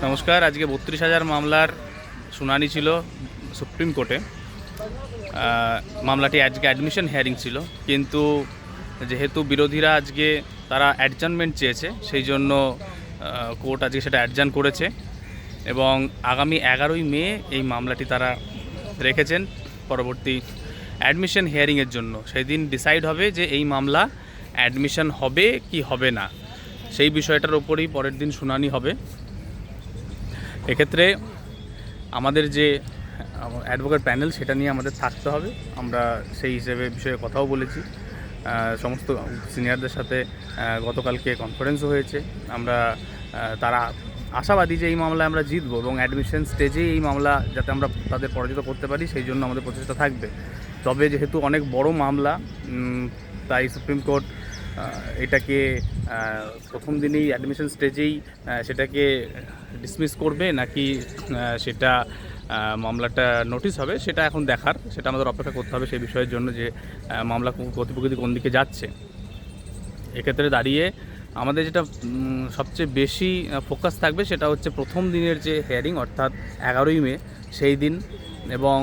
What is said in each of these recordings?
নমস্কার। আজকে ৩২,০০০ মামলার শুনানি ছিল সুপ্রিম কোর্টে। মামলাটি আজকে অ্যাডমিশন হিয়ারিং ছিল, কিন্তু যেহেতু বিরোধীরা আজকে তারা অ্যাডজার্নমেন্ট চেয়েছে, সেই জন্য কোর্ট আজকে সেটা অ্যাডজার্ন করেছে এবং আগামী 11ই মে এই মামলাটি তারা রেখেছেন পরবর্তী অ্যাডমিশন হিয়ারিংয়ের জন্য। সেই দিন ডিসাইড হবে যে এই মামলা অ্যাডমিশন হবে কি হবে না, সেই বিষয়টার ওপরেই পরের দিন শুনানি হবে। এক্ষেত্রে আমাদের যে অ্যাডভোকেট প্যানেল সেটা নিয়ে আমাদের থাকতে হবে। আমরা সেই হিসেবে বিষয়ে কথাও বলেছি, সমস্ত সিনিয়রদের সাথে গতকালকে কনফারেন্সও হয়েছে। আমরা তারা আশাবাদী যে এই মামলায় আমরা জিতব এবং অ্যাডমিশন স্টেজেই এই মামলা যাতে আমরা তাদের পরাজিত করতে পারি, সেই জন্য আমাদের প্রচেষ্টা থাকবে। তবে যেহেতু অনেক বড় মামলা, তাই সুপ্রিম কোর্ট এটাকে প্রথম দিনেই অ্যাডমিশন স্টেজেই সেটাকে ডিসমিস করবে নাকি সেটা মামলাটা নোটিশ হবে, সেটা এখন দেখার, সেটা আমাদের অপেক্ষা করতে হবে সেই বিষয়ের জন্য যে মামলা গতিপ্রকৃতি কোন দিকে যাচ্ছে। এক্ষেত্রে দাঁড়িয়ে আমাদের যেটা সবচেয়ে বেশি ফোকাস থাকবে সেটা হচ্ছে প্রথম দিনের যে হিয়ারিং, অর্থাৎ 11ই মে সেই দিন। এবং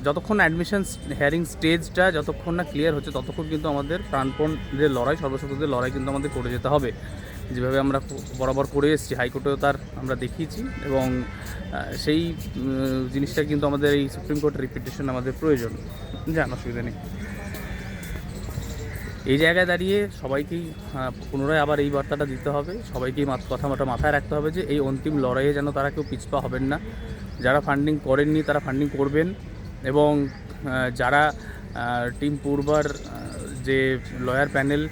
যতক্ষণ অ্যাডমিশন হিয়ারিং স্টেজটা যতক্ষণ না ক্লিয়ার হচ্ছে, ততক্ষণ কিন্তু আমাদের প্রাণপণ যে লড়াই, সর্বশক্তিদের লড়াই কিন্তু আমাদের করে যেতে হবে, যেভাবে আমরা বরাবর করে এসেছি। হাইকোর্টেও তার আমরা দেখিয়েছি এবং সেই জিনিসটা কিন্তু আমাদের এই সুপ্রিম কোর্টের রিপিটেশন আমাদের প্রয়োজন, জান অসুবিধা নেই। এই জায়গায় দাঁড়িয়ে সবাইকেই পুনরায় আবার এই বার্তাটা দিতে হবে, সবাইকেই কথাটা মাথায় রাখতে হবে যে এই অন্তিম লড়াইয়ে যেন তারা কেউ পিছপা হবেন না। যারা ফান্ডিং করেননি তারা ফান্ডিং করবেন, এবং যারা টিম পূর্বার যে লয়ার প্যানেল,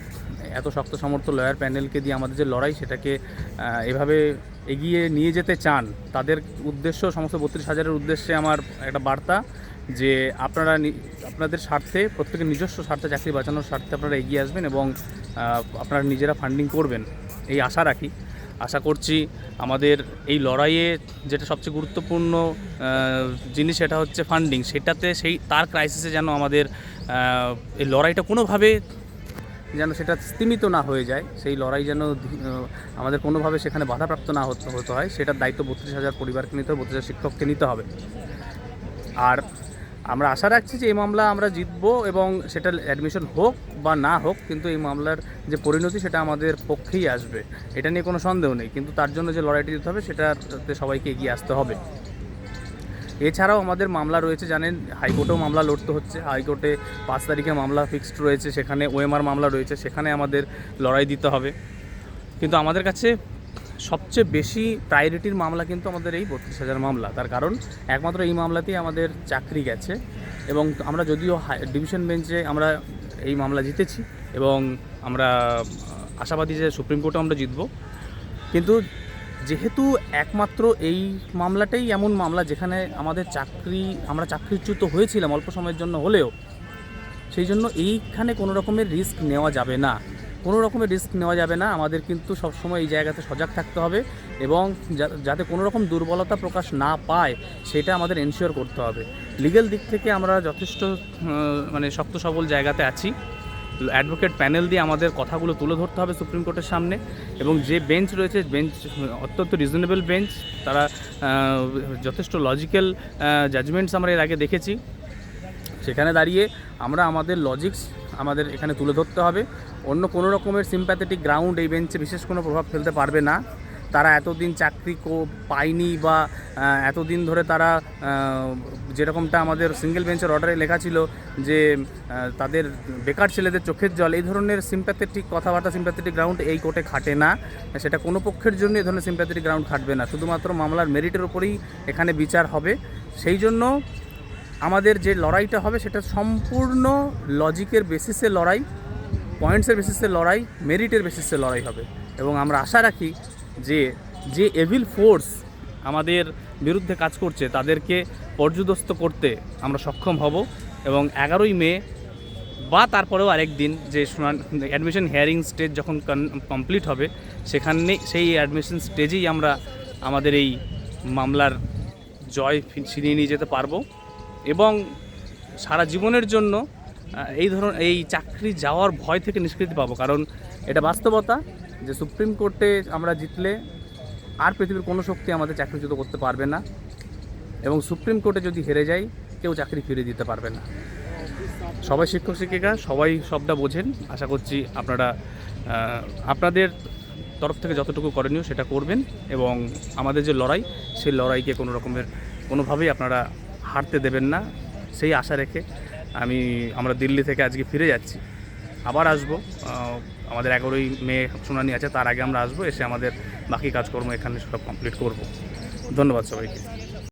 এত শক্ত সমর্থ লয়ার প্যানেলকে দিয়ে আমাদের যে লড়াই সেটাকে এভাবে এগিয়ে নিয়ে যেতে চান, তাদের উদ্দেশ্য, সমস্ত ৩২,০০০-এর উদ্দেশ্যে আমার একটা বার্তা যে আপনারা আপনাদের স্বার্থে, প্রত্যেকের নিজস্ব স্বার্থে, চাকরি বাঁচানোর স্বার্থে আপনারা এগিয়ে আসবেন এবং আপনারা নিজেরা ফান্ডিং করবেন, এই আশা রাখি। আশা করছি আমাদের এই লড়াইয়ে যেটা সবচেয়ে গুরুত্বপূর্ণ জিনিস সেটা হচ্ছে ফান্ডিং, সেটাতে তার ক্রাইসিসে যেন আমাদের এই লড়াইটা কোনোভাবে যেন সেটা স্তীমিত না হয়ে যায়, সেই লড়াই যেন আমাদের কোনোভাবে সেখানে বাধাপ্রাপ্ত না হতে হয়, সেটার দায়িত্ব ৩২,০০০ পরিবারকে নিতে হবে, ৩২,০০০ শিক্ষককে নিতে হবে। আর আমরা আশা রাখছি যে এই মামলা আমরা জিতব, এবং সেটা অ্যাডমিশন হোক বা না হোক, কিন্তু এই মামলার যে পরিণতি সেটা আমাদের পক্ষেই আসবে, এটা নিয়ে কোনো সন্দেহ নেই। কিন্তু তার জন্য যে লড়াইটি দিতে হবে সেটাতে সবাইকে এগিয়ে আসতে হবে। এছাড়াও আমাদের মামলা রয়েছে, জানেন হাইকোর্টেও মামলা লড়তে হচ্ছে। হাইকোর্টে 5 তারিখে মামলা ফিক্সড রয়েছে, সেখানে ওএমআর মামলা রয়েছে, সেখানে আমাদের লড়াই দিতে হবে। কিন্তু আমাদের কাছে সবচেয়ে বেশি প্রায়োরিটির মামলা কিন্তু আমাদের এই ৩২,০০০ মামলা। তার কারণ একমাত্র এই মামলাতেই আমাদের চাকরি গেছে, এবং আমরা যদিও ডিভিশন বেঞ্চে আমরা এই মামলা জিতেছি এবং আমরা আশাবাদী যে সুপ্রিম কোর্টে আমরা জিতব, কিন্তু যেহেতু একমাত্র এই মামলাটাই এমন মামলা যেখানে আমরা চাকরিচ্যুত হয়েছিলাম অল্প সময়ের জন্য হলেও, সেই জন্য এইখানে কোনো রকমের রিস্ক নেওয়া যাবে না, আমাদের কিন্তু সবসময় এই জায়গাতে সজাগ থাকতে হবে এবং যাতে কোনো রকম দুর্বলতা প্রকাশ না পায় সেটা আমাদের এনশিওর করতে হবে। লিগ্যাল দিক থেকে আমরা যথেষ্ট শক্ত সবল জায়গাতে আছি। অ্যাডভোকেট প্যানেল দিয়ে আমাদের কথাগুলো তুলে ধরতে হবে সুপ্রিম কোর্টের সামনে, এবং যে বেঞ্চ রয়েছে, বেঞ্চ অত্যন্ত রিজনেবল বেঞ্চ, তারা যথেষ্ট লজিক্যাল জাজমেন্টস আমরা এর আগে দেখেছি। সেখানে দাঁড়িয়ে আমরা আমাদের লজিক্স আমাদের এখানে তুলে ধরতে হবে। অন্য কোনো রকমের সিম্প্যাথেটিক গ্রাউন্ড এই বেঞ্চে বিশেষ কোনো প্রভাব ফেলতে পারবে না। তারা এতদিন চাকরি পায়নি বা এতদিন ধরে তারা যেরকমটা আমাদের সিঙ্গেল বেঞ্চের অর্ডারে লেখা ছিল যে তাদের বেকার ছেলেদের চোখের জল, এই ধরনের সিম্প্যাথেটিক কথাবার্তা, সিম্প্যাথেটিক গ্রাউন্ড এই কোর্টে খাটে না। সেটা কোনো পক্ষের জন্য এই ধরনের সিম্প্যাথেটিক গ্রাউন্ড খাটবে না, শুধুমাত্র মামলার মেরিটের উপরেই এখানে বিচার হবে। সেই জন্য আমাদের যে লড়াইটা হবে সেটা সম্পূর্ণ লজিকের বেসিসে লড়াই, পয়েন্টসের বেসিসে লড়াই, মেরিটের বেসিসে লড়াই হবে। এবং আমরা আশা রাখি যে এভিল ফোর্স আমাদের বিরুদ্ধে কাজ করছে তাদেরকে পর্যুদস্ত করতে আমরা সক্ষম হব, এবং 11ই মে বা তারপরেও আরেক দিন যে অ্যাডমিশন হিয়ারিং স্টেজ যখন কমপ্লিট হবে, সেই অ্যাডমিশন স্টেজেই আমরা আমাদের এই মামলার জয় ছিনিয়ে নিয়ে যেতে পারবো, এবং সারা জীবনের জন্য এই চাকরি যাওয়ার ভয় থেকে নিষ্কৃতি পাবো। কারণ এটা বাস্তবতা যে সুপ্রিম কোর্টে আমরা জিতলে আর পৃথিবীর কোনো শক্তি আমাদের চাকরিচ্যুত করতে পারবে না, এবং সুপ্রিম কোর্টে যদি হেরে যাই কেউ চাকরি ফিরিয়ে দিতে পারবে না। সবাই শিক্ষক শিক্ষিকা সবাই সবটা বোঝেন। আশা করছি আপনারা আপনাদের তরফ থেকে যতটুকু করণীয় সেটা করবেন, এবং আমাদের যে লড়াই সেই লড়াইকে কোনোভাবেই আপনারা হারতে দেবেন না, সেই আশা রেখে আমরা দিল্লি থেকে আজকে ফিরে যাচ্ছি। আবার আসবো, আমাদের 11ই মে শুনানি আছে, তার আগে আমরা আসবো, এসে আমাদের বাকি কাজকর্ম এখানে সব কমপ্লিট করব। ধন্যবাদ সবাইকে।